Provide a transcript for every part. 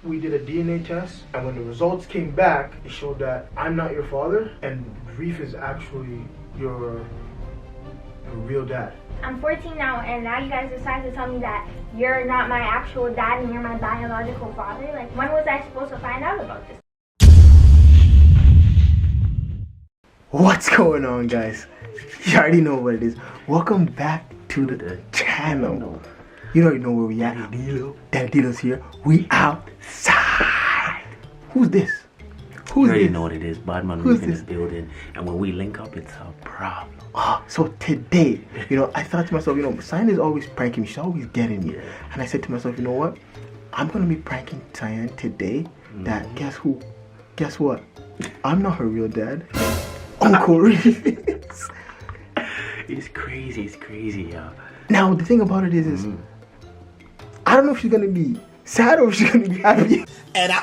we did a DNA test, and when the results came back, it showed that I'm not your father, and Reef is actually your real dad. I'm 14 now, and now you guys decide to tell me that you're not my actual dad and you're my biological father? Like, when was I supposed to find out about this? What's going on, guys? You already know what it is. Welcome back to the channel. You already know where we at. DaddyDLO's here. We outside. Who's this? You already know what it is. Badman Reef in the building, and when we link up, it's a problem. So today, I thought to myself, Cyan is always pranking me. She's always getting me. And I said to myself, you know what? I'm going to be pranking Cyan today. That, guess who? Guess what? I'm not her real dad. Uncle Reef is. It's crazy, yeah. Now, the thing about it is I don't know if she's going to be sad or if she's going to be happy. And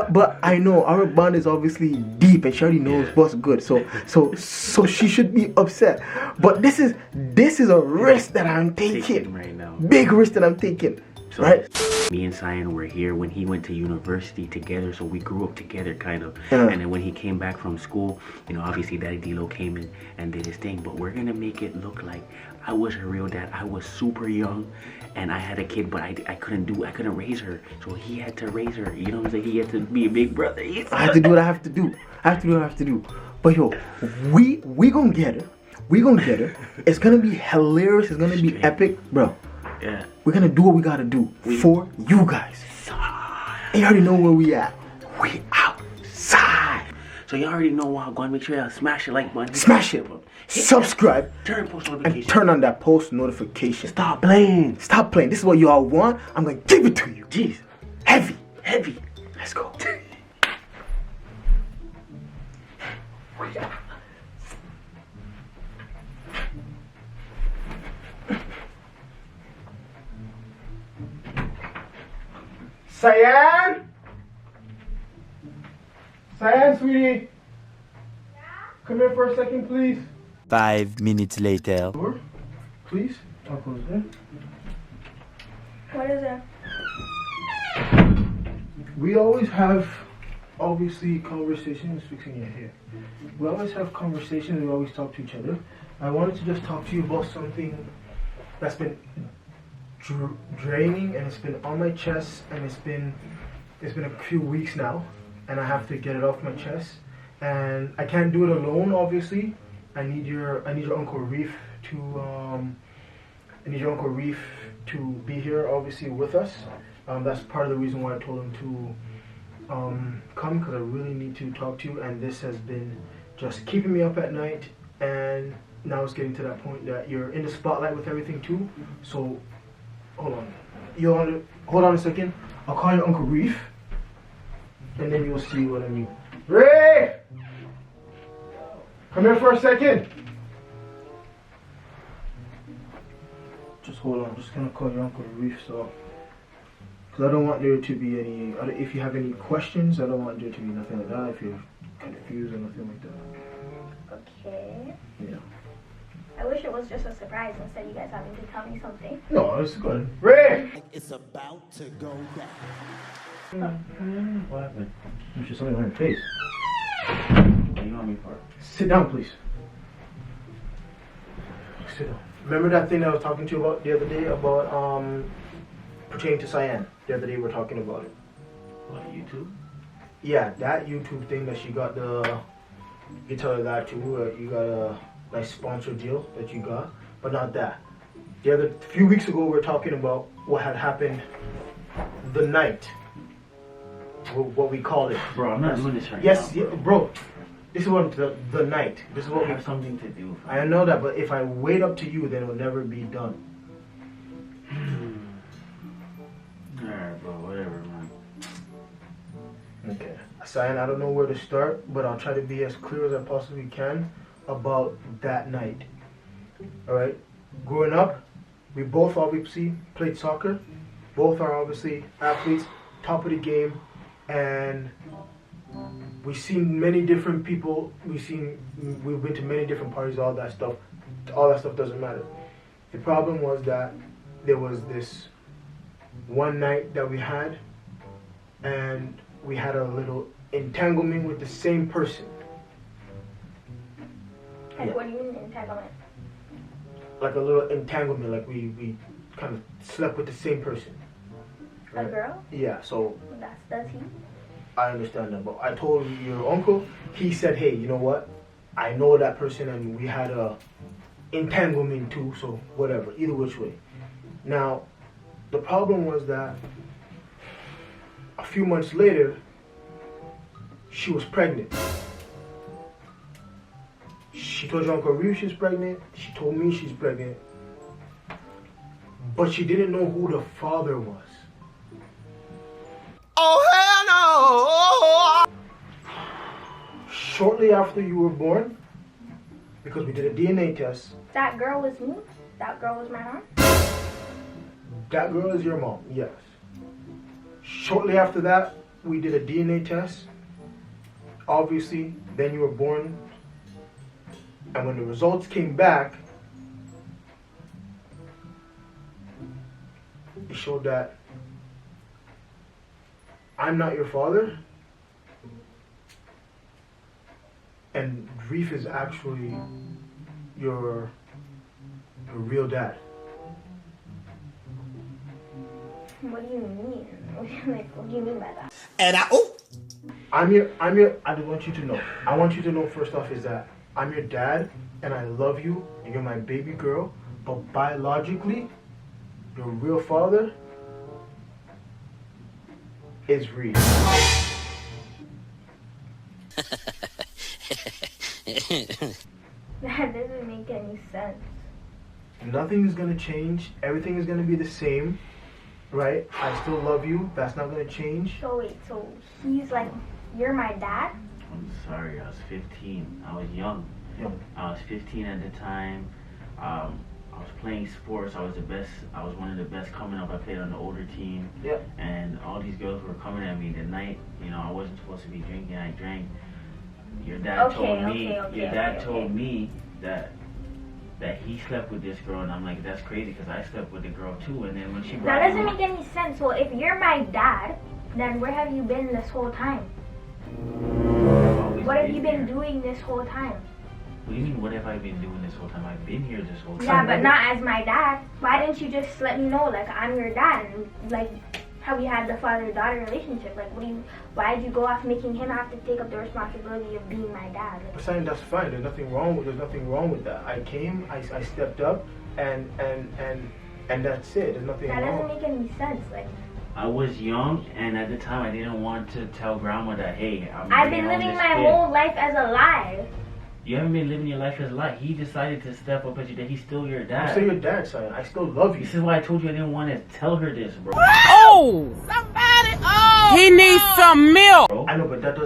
but I know our bond is obviously deep, and she already knows what's good. So she should be upset. But this is a risk that I'm taking right now. Big risk that I'm taking. So, right? Me and Cyan were here when he went to university together, so we grew up together, kind of. And then when he came back from school, obviously DaddyDLO came in and did his thing. But we're gonna make it look like I was her real dad. I was super young, and I had a kid, but I couldn't raise her, so he had to raise her. You know what I'm saying? He had to be a big brother. I have to do what I have to do. But yo, we gonna get her. It's gonna be hilarious. It's gonna be epic, bro. Yeah. We're gonna do what we gotta do for you guys. And you already know where we at. We outside. So you already know why I'm going to make sure y'all smash the like button. Smash it. Subscribe. Turn post notification. And turn on that post notification. Stop playing. This is what you all want. I'm gonna give it to you. Jeez. Heavy. Let's go. Cyan, sweetie. Yeah? Come here for a second, please. 5 minutes later. Door, please. I'll close it. What is it? We always have, obviously, conversations. Fixing your hair. We always have conversations. We always talk to each other. I wanted to just talk to you about something that's been draining, and it's been on my chest, and it's been a few weeks now, and I have to get it off my chest, and I can't do it alone. Obviously, I need your Uncle Reef to be here, obviously, with us. That's part of the reason why I told him to come, because I really need to talk to you, and this has been just keeping me up at night, and now it's getting to that point that you're in the spotlight with everything too. So hold on. Hold on a second. I'll call your Uncle Reef, and then you'll see what I mean. Ray! Come here for a second. Just hold on. I'm just gonna call your Uncle Reef, because I don't want there to be any. If you have any questions, I don't want there to be nothing like that. If you're confused or nothing like that. Okay. Yeah. I wish it was just a surprise instead of you guys having to tell me something. No, it's good. Ray! It's about to go down. What happened? You should something on your face. What do you want me for? Sit down, please. Sit down. Remember that thing I was talking to you about the other day about pertaining to Cyan? The other day we were talking about it. What, YouTube? Yeah, that YouTube thing that she got you tell her that too. You got a nice sponsor deal that you got, but not that. A few weeks ago we were talking about what had happened the night. What we called it. Bro, I'm not doing this right now. Yes, bro. This is what the night. This is what we have something to do. I know that, but if I wait up to you, then it will never be done. Alright, bro, whatever, man. Okay. Cyan, I don't know where to start, but I'll try to be as clear as I possibly can about that night. Alright? Growing up, we both obviously played soccer. Both are obviously athletes, top of the game, and we've seen many different people. We've been to many different parties. All that stuff doesn't matter. The problem was that there was this one night that we had, and we had a little entanglement with the same person. Like, what do you mean entanglement? Like a little entanglement, like we kind of slept with the same person. A girl? Yeah, so Does he? I understand that, but I told your uncle, he said, hey, you know what? I know that person and we had a entanglement too, so whatever, either which way. Now, the problem was that a few months later, she was pregnant. She told your Uncle Reeve she's pregnant, she told me she's pregnant, but she didn't know who the father was. Oh, hell no! Shortly after you were born, because we did a DNA test, That girl was me? That girl was my mom? that girl is your mom, yes. Shortly after that, we did a DNA test. Obviously, then you were born. And when the results came back, it showed that I'm not your father. And Reef is actually your real dad. What do you mean? Like, what do you mean by that? And I just want you to know. I want you to know first off is that I'm your dad and I love you and you're my baby girl, but biologically, your real father is Reef. That doesn't make any sense. Nothing is gonna change. Everything is gonna be the same, right? I still love you. That's not gonna change. So wait, so he's like, you're my dad? I'm sorry, I was 15. I was young. I was 15 at the time. I was playing sports. I was one of the best coming up. I played on the older team. Yeah. And all these girls were coming at me the night, I wasn't supposed to be drinking. I drank. Your dad told me that he slept with this girl, and I'm like, that's crazy because I slept with the girl too. And then when she brought that doesn't make any sense. So if you're my dad, then where have you been this whole time? What have you been doing this whole time? What do you mean, what have I been doing this whole time? I've been here this whole time. Yeah, but not as my dad. Why didn't you just let me know, like, I'm your dad, and like how we had the father-daughter relationship? Like, why did you go off making him have to take up the responsibility of being my dad? Like, I'm saying that's fine. There's nothing wrong with that. I came, I stepped up, and that's it. There's nothing wrong. That doesn't make any sense. Like, I was young, and at the time I didn't want to tell grandma that, hey, I've been living my whole life as a lie. You haven't been living your life as a lie. He decided to step up as your dad. He's still your dad. I'm still your dad, son. I still love you. This is why I told you I didn't want to tell her this, bro. Oh! Somebody! Oh! He needs some milk! I know, but that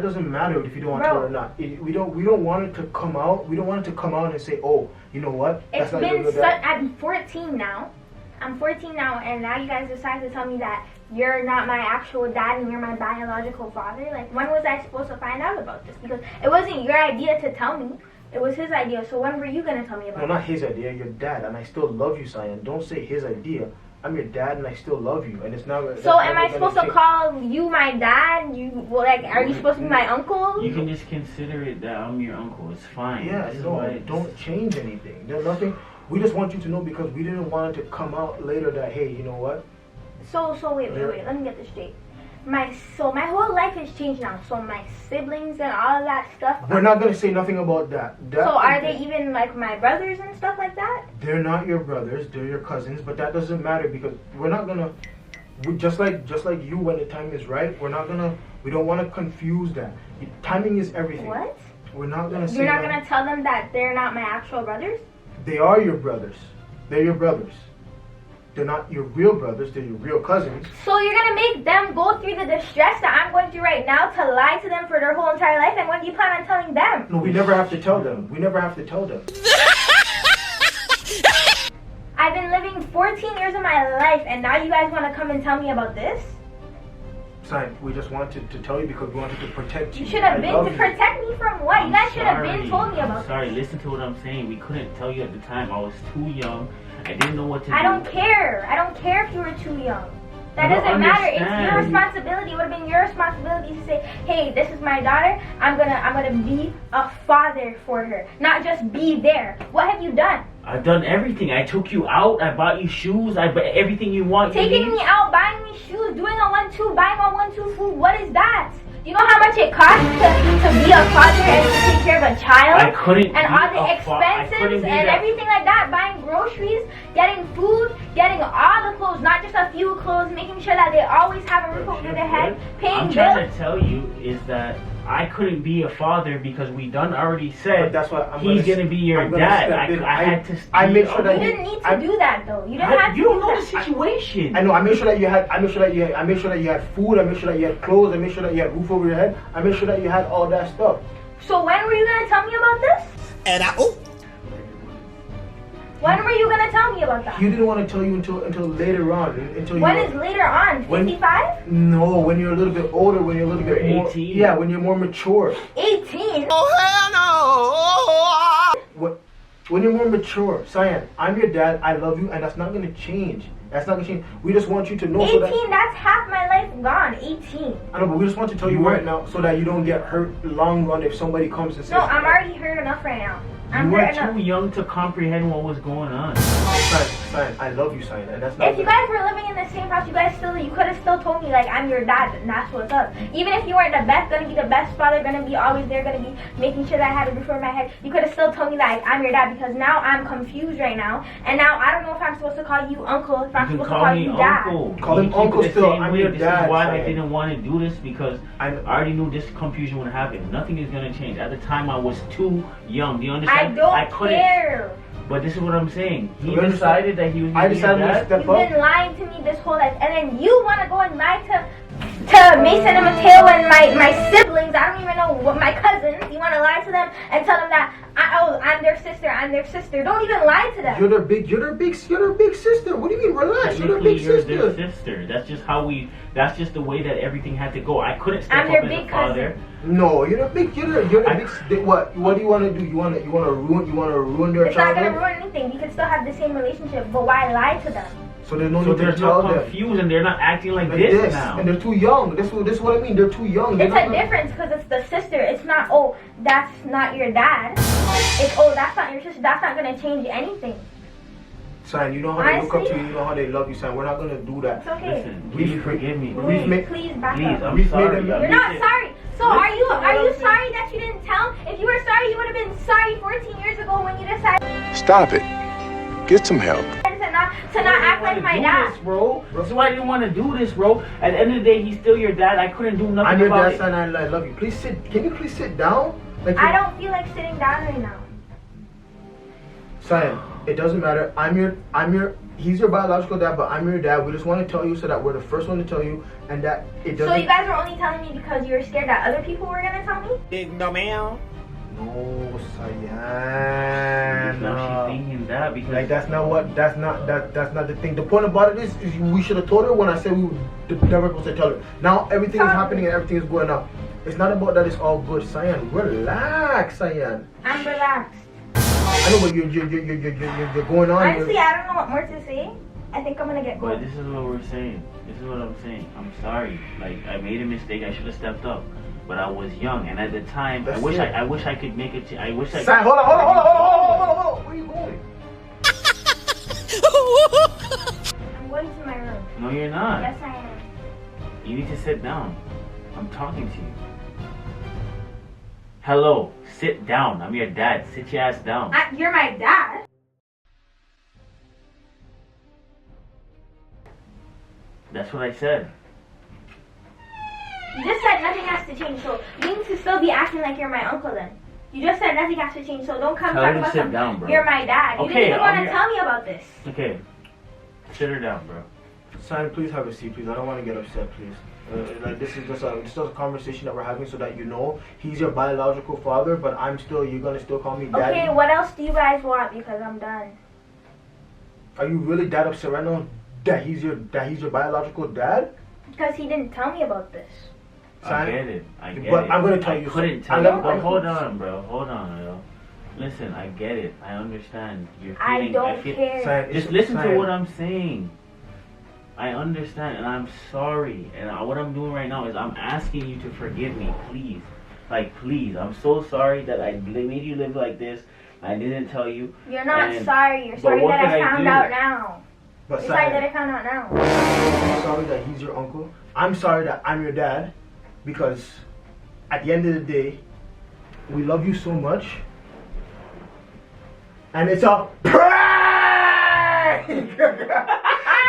doesn't matter if you don't want to tell her or not. We don't want it to come out. We don't want it to come out and say, oh, you know what? It's been I'm 14 now. I'm 14 now, and now you guys decide to tell me that you're not my actual dad and you're my biological father. Like, when was I supposed to find out about this? Because it wasn't your idea to tell me. It was his idea. So when were you going to tell me about it? No, not his idea. Your dad, and I still love you, Cyan. Don't say his idea. I'm your dad, and I still love you, and it's not. So am I supposed to call you my dad? Are you supposed to be my uncle? You can just consider it that I'm your uncle. It's fine. Yeah, don't change anything. There's nothing. We just want you to know because we didn't want it to come out later that, hey, you know what? So wait, let me get this straight. My whole life has changed now. So my siblings and all of that stuff. We're not gonna say nothing about that. So are they even like my brothers and stuff like that? They're not your brothers. They're your cousins. But that doesn't matter because we're not gonna. Just like you, when the time is right, we're not gonna. We don't want to confuse that. Timing is everything. What? We're not gonna say. You're not gonna tell them that they're not my actual brothers? They are your brothers. They're your brothers. They're not your real brothers. They're your real cousins. So you're going to make them go through the distress that I'm going through right now to lie to them for their whole entire life? And when do you plan on telling them? No, we never have to tell them. We never have to tell them. I've been living 14 years of my life, and now you guys want to come and tell me about this? Son, we just wanted to tell you because we wanted to protect you. You should have been to protect me from what? You guys should have been told me about this. Sorry, listen to what I'm saying. We couldn't tell you at the time. I was too young. I didn't know what to do. I don't care. I don't care if you were too young. That doesn't matter. It's your responsibility. It would have been your responsibility to say, hey, this is my daughter. I'm gonna be a father for her. Not just be there. What have you done? I've done everything. I took you out. I bought you shoes. I bought everything you want. Taking me out, buying me shoes, doing a 1-2, buying a 1-2 food. What is that? You know how much it costs to be a father and to take care of a child? I couldn't. And all the expenses and everything like that. Buying groceries, getting food, getting all the clothes, not just a few clothes, making sure that they always have a roof over their head, paying bills. I'm trying to tell you is that I couldn't be a father because we done already said that's what he's gonna be your dad. I had to. I made sure that you didn't need to do that though. You didn't have to. You don't know the situation. I know. I made sure that you had. I made sure that you had food. I made sure that you had clothes. I made sure that you had roof over your head. I made sure that you had all that stuff. So when were you gonna tell me about this? And When were you gonna tell me about that? He didn't want to tell you until later on. When is later on? 55? No, when you're a little bit older, when you're a little bit more. 18. Yeah, when you're more mature. 18? oh hell no! When you're more mature, Cyan, I'm your dad. I love you, and that's not gonna change. That's not gonna change. We just want you to know. 18? That's half my life gone. 18. I know, but we just want to tell you right now so that you don't get hurt long run if somebody comes and says. No, I'm already hurt enough right now. You were too young to comprehend what was going on. Cyan, I love you, Cyan, and that's not. If you guys were living in the same house, you could have still told me like I'm your dad and that's what's up. Even if you weren't gonna be the best father, gonna be always there, gonna be making sure that I had a roof over my head, you could have still told me that I'm your dad because now I'm confused right now, and now I don't know if I'm supposed to call you uncle, if I'm supposed to call you dad. Call him uncle still. I'm your this dad. This is why Cyan. I didn't want to do this because I already knew this confusion would happen. Nothing is gonna change. At the time, I was too young. Do you understand? I couldn't care. But this is what I'm saying. He decided that he was. I decided to step up. You've been lying to me this whole life, and then you want to go and lie to Mason and Mateo and my siblings. I don't even know what my cousins. You want to lie to them and tell them that I'm their sister. I'm their sister. Don't even lie to them. You're their big sister. What do you mean? Relax. You're their big sister. Their sister. That's just how we. That's just the way that everything had to go. I couldn't step up as a father. No, you're the big. You're the big. What do you want to do? You want to ruin their childhood? It's not gonna ruin anything. You can still have the same relationship, but why lie to them? So there's no need to tell them. They're confused and they're not acting like this now. And they're too young. This is what I mean. They're too young. It's a difference because it's the sister. It's not, oh, that's not your dad. It's, oh, that's not your sister. That's not going to change anything. Son, you know how they look up to you. You know how they love you, son. We're not going to do that. It's okay. Listen, will you forgive me? Please back up. I'm sorry. You're not sorry. So are you sorry that you didn't tell? If you were sorry, you would have been sorry 14 years ago when you decided. Stop it. Get some help. To not act like my dad. This, bro. That's why I didn't want to do this, bro. At the end of the day, he's still your dad. I couldn't do nothing about it. I'm your dad, son. I love you. Please sit. Can you please sit down? I don't feel like sitting down right now. Son, it doesn't matter. He's your biological dad, but I'm your dad. We just want to tell you so that we're the first one to tell you, and that it doesn't. So you guys were only telling me because you were scared that other people were gonna tell me? No, ma'am. No, Cyan. Now she's thinking that because like that's not the thing. The point about it is we should have told her when I said we were never supposed to tell her. Now everything is happening and everything is going up. It's not about that. It's all good, Cyan. Relax, Cyan. I'm relaxed. I know, but you're going on. Honestly, I don't know what more to say. I think I'm gonna get going. But this is what we're saying. This is what I'm saying. I'm sorry. Like I made a mistake. I should have stepped up. But I was young, and at the time, I wish I could make it. I wish I. Cyan, hold on. Where are you going? I'm going to my room. No, you're not. Yes, I am. You need to sit down. I'm talking to you. Hello, sit down. I'm your dad. Sit your ass down. You're my dad? That's what I said. You just said nothing has to change, so you need to still be acting like you're my uncle then. You just said nothing has to change, so don't come talk about something. Down, bro. You're my dad. You didn't even want to tell me about this. Okay, sit her down, bro. Son, please have a seat, please. I don't want to get upset, please. Like this is just a conversation that we're having so that you know he's your biological father, but you're gonna still call me daddy. Okay, what else do you guys want? Because I'm done. Are you really that upset right now that he's your biological dad? Because he didn't tell me about this. I get it. But I'm gonna tell you. I couldn't tell you. But hold on, bro. Hold on, yo. Listen, I get it. I understand. You're feeling. I don't care. Just listen to what I'm saying. I understand, and I'm sorry. And what I'm doing right now is I'm asking you to forgive me, please. Like, please. I'm so sorry that I made you live like this. I didn't tell you. You're not sorry. You're sorry that I found out now. But You're sorry that I found out now. I'm sorry that he's your uncle. I'm sorry that I'm your dad. Because at the end of the day, we love you so much. And it's a prank!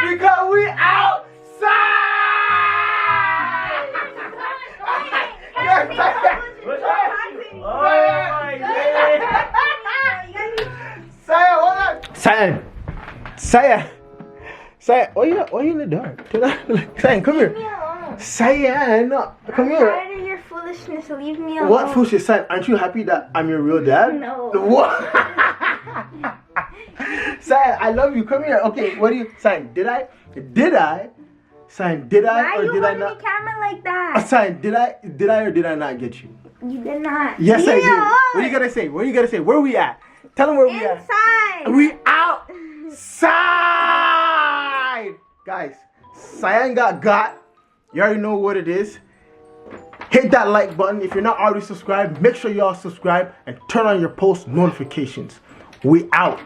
Because we outside! Saya, hold on! Saya, why you in the dark? Saya, come here. Leave me alone. Saya, no, come I'm here. tired of your foolishness. Leave me alone. What foolishness, Saya? Aren't you happy that I'm your real dad? No. What? Saya, I love you. Come here. Okay, what do you, Saya? Did I? Saya, did I Why or you did I holding not? the camera like that? Saya, did I or did I not get you? You did not. Yes, Leave I me did. alone. What are you gonna say? What are you gonna say? Where we at? Tell them where we at. Inside. We outside. Guys, Cyan got. You already know what it is. Hit that like button. If you're not already subscribed, make sure y'all subscribe and turn on your post notifications. We out.